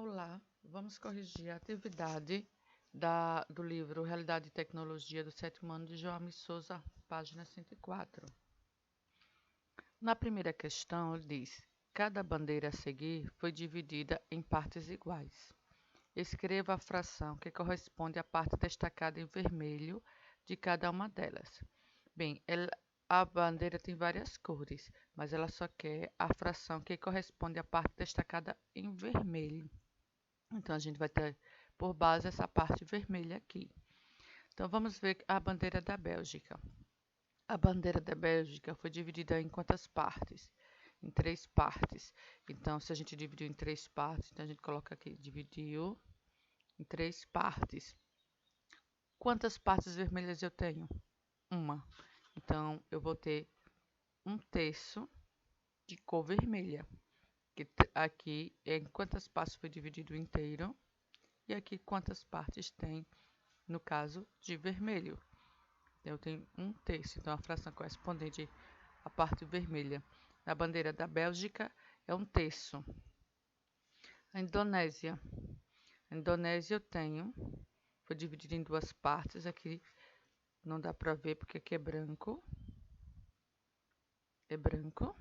Olá, vamos corrigir a atividade do livro Realidade e Tecnologia do sétimo ano de João Souza, página 104. Na primeira questão, ele diz: cada bandeira a seguir foi dividida em partes iguais. Escreva a fração que corresponde à parte destacada em vermelho de cada uma delas. Bem, a bandeira tem várias cores, mas ela só quer a fração que corresponde à parte destacada em vermelho. Então, a gente vai ter por base essa parte vermelha aqui. Então, vamos ver a bandeira da Bélgica. A bandeira da Bélgica foi dividida em quantas partes? Em 3 partes. Então, se a gente dividiu em 3 partes, então a gente coloca aqui, dividiu em 3 partes. Quantas partes vermelhas eu tenho? Uma. Então, eu vou ter 1/3 de cor vermelha. Aqui, em quantas partes foi dividido inteiro? E aqui, quantas partes tem, no caso, de vermelho? Eu tenho 1/3, então a fração correspondente à parte vermelha na bandeira da Bélgica é 1/3. A Indonésia. A Indonésia eu tenho, foi dividida em 2 partes, aqui não dá para ver porque aqui é branco. É branco.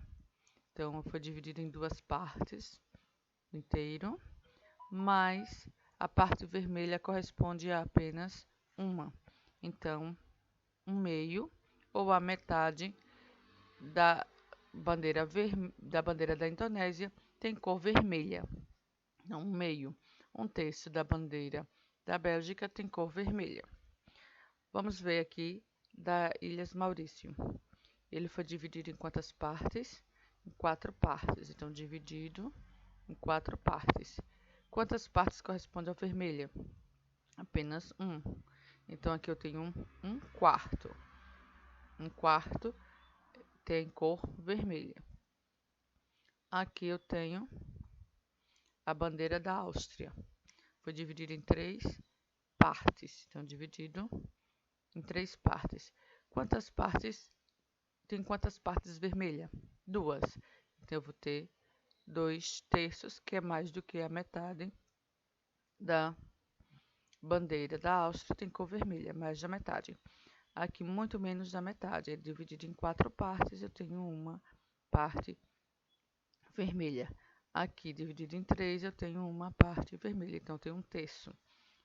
Então, foi dividido em 2 partes, inteiro, mas a parte vermelha corresponde a apenas uma. Então, 1/2 ou a metade da bandeira da Indonésia tem cor vermelha. Não, 1/2. 1/3 da bandeira da Bélgica tem cor vermelha. Vamos ver aqui da Ilhas Maurício. Ele foi dividido em quantas partes? Em 4 partes. Então, dividido em 4 partes. Quantas partes correspondem ao vermelho? Apenas 1. Então, aqui eu tenho 1/4. 1/4 tem cor vermelha. Aqui eu tenho a bandeira da Áustria. Foi dividida em 3 partes. Então, dividido em 3 partes. Quantas partes tem quantas partes vermelhas? 2. Então, eu vou ter 2/3, que é mais do que a metade da bandeira da Áustria, tem cor vermelha, mais da metade. Aqui, muito menos da metade. É dividido em 4 partes, eu tenho uma parte vermelha. Aqui, dividido em 3, eu tenho uma parte vermelha, então eu tenho 1/3.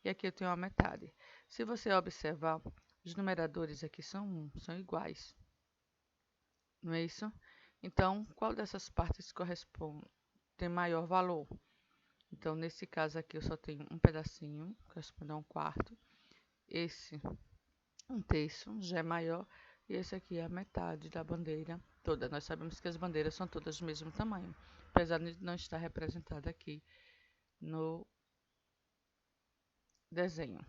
E aqui eu tenho a metade. Se você observar, os numeradores aqui são iguais. Não é isso? Então, qual dessas partes corresponde, tem maior valor? Então, nesse caso aqui, eu só tenho um pedacinho, corresponde a 1/4. Esse 1/3 já é maior. E esse aqui é a metade da bandeira toda. Nós sabemos que as bandeiras são todas do mesmo tamanho, apesar de não estar representada aqui no desenho.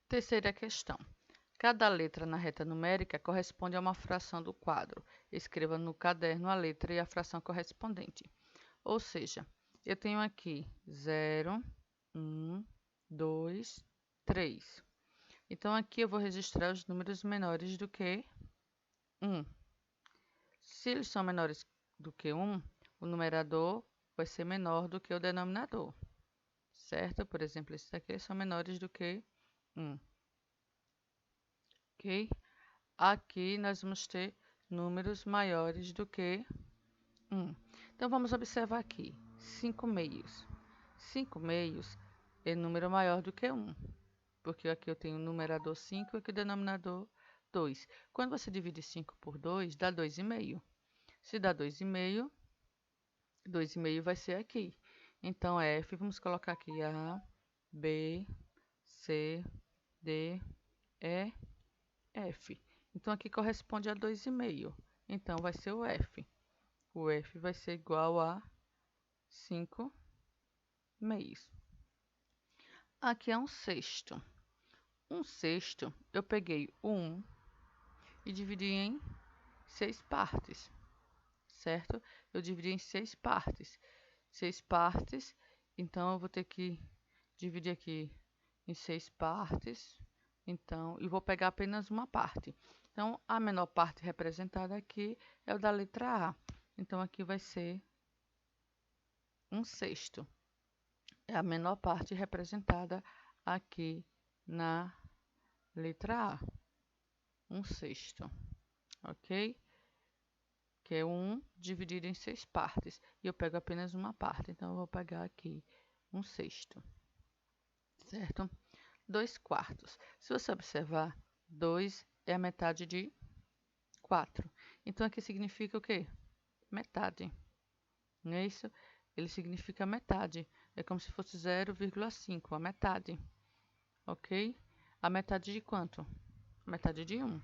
Terceira questão. Cada letra na reta numérica corresponde a uma fração do quadro. Escreva no caderno a letra e a fração correspondente. Ou seja, eu tenho aqui 0, 1, 2, 3. Então, aqui eu vou registrar os números menores do que 1. Se eles são menores do que 1, o numerador vai ser menor do que o denominador. Certo? Por exemplo, esses aqui são menores do que 1. Ok? Aqui nós vamos ter números maiores do que 1. Então, vamos observar aqui. 5 meios. 5 meios é número maior do que 1. Porque aqui eu tenho o numerador 5 e aqui o denominador 2. Quando você divide 5 por 2, dá 2,5. Se dá 2,5, 2,5 vai ser aqui. Então, F, vamos colocar aqui A, B, C, D, E, F. Então, aqui corresponde a 2,5. Então, vai ser o F. O F vai ser igual a 5 meios. Aqui é um sexto. Um sexto, eu peguei o 1 e dividi em 6 partes, certo? Eu dividi em 6 partes. 6 partes, então eu vou ter que dividir aqui em 6 partes. Então, e vou pegar apenas uma parte. Então, a menor parte representada aqui é o da letra A. Então, aqui vai ser um sexto. É a menor parte representada aqui na letra A. Um sexto. Ok? Que é 1 dividido em 6 partes. E eu pego apenas uma parte. Então, eu vou pegar aqui um sexto. Certo? 2 quartos. Se você observar, 2 é a metade de 4. Então, aqui significa o quê? Metade. Não é isso? Ele significa metade. É como se fosse 0,5, a metade. Ok? A metade de quanto? A metade de 1.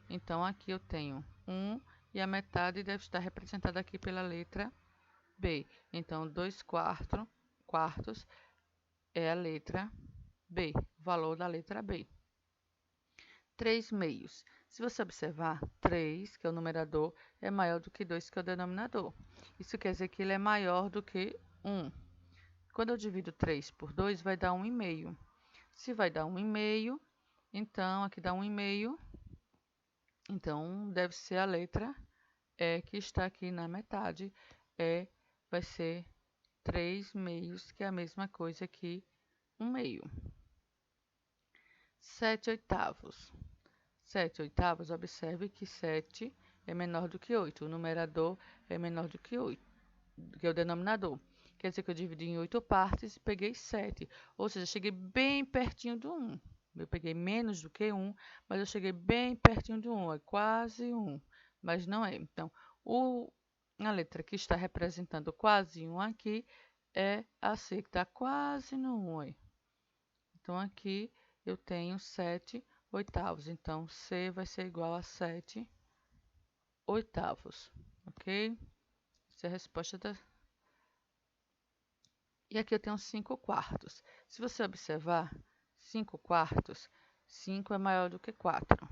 Então, aqui eu tenho 1 e a metade deve estar representada aqui pela letra B. Então, 2 quartos é a letra B, o valor da letra B. 3 meios. Se você observar, 3, que é o numerador, é maior do que 2, que é o denominador. Isso quer dizer que ele é maior do que 1. Quando eu divido 3 por 2, vai dar 1,5. Se vai dar 1,5, então aqui dá 1,5. Então, deve ser a letra E que está aqui na metade. E vai ser 3 meios, que é a mesma coisa que 1,5. 7 oitavos. 7 oitavos, observe que 7 é menor do que 8. O numerador é menor do que 8, que é o denominador. Quer dizer que eu dividi em 8 partes e peguei 7. Ou seja, cheguei bem pertinho do 1. Eu peguei menos do que 1, mas eu cheguei bem pertinho do 1. É quase 1, mas não é. Então, a letra que está representando quase 1 aqui é a C, que está quase no 1. Então, aqui eu tenho 7 oitavos. Então, C vai ser igual a 7 oitavos. Ok? Essa é a resposta da... E aqui eu tenho 5 quartos. Se você observar, 5 quartos, 5 é maior do que 4.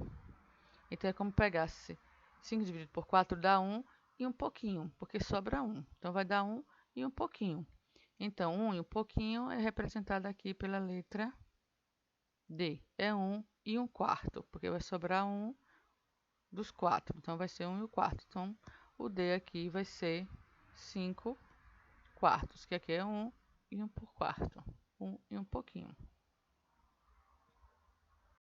Então, é como pegasse 5 dividido por 4 dá 1 e um pouquinho, porque sobra 1. Então, vai dar 1 e um pouquinho. Então, 1 e um pouquinho é representado aqui pela letra D. É 1 e um quarto, porque vai sobrar 1 dos 4. Então, vai ser 1 e o quarto. Então, o D aqui vai ser 5 quartos, que aqui é 1 e 1 por quarto. 1 e um pouquinho.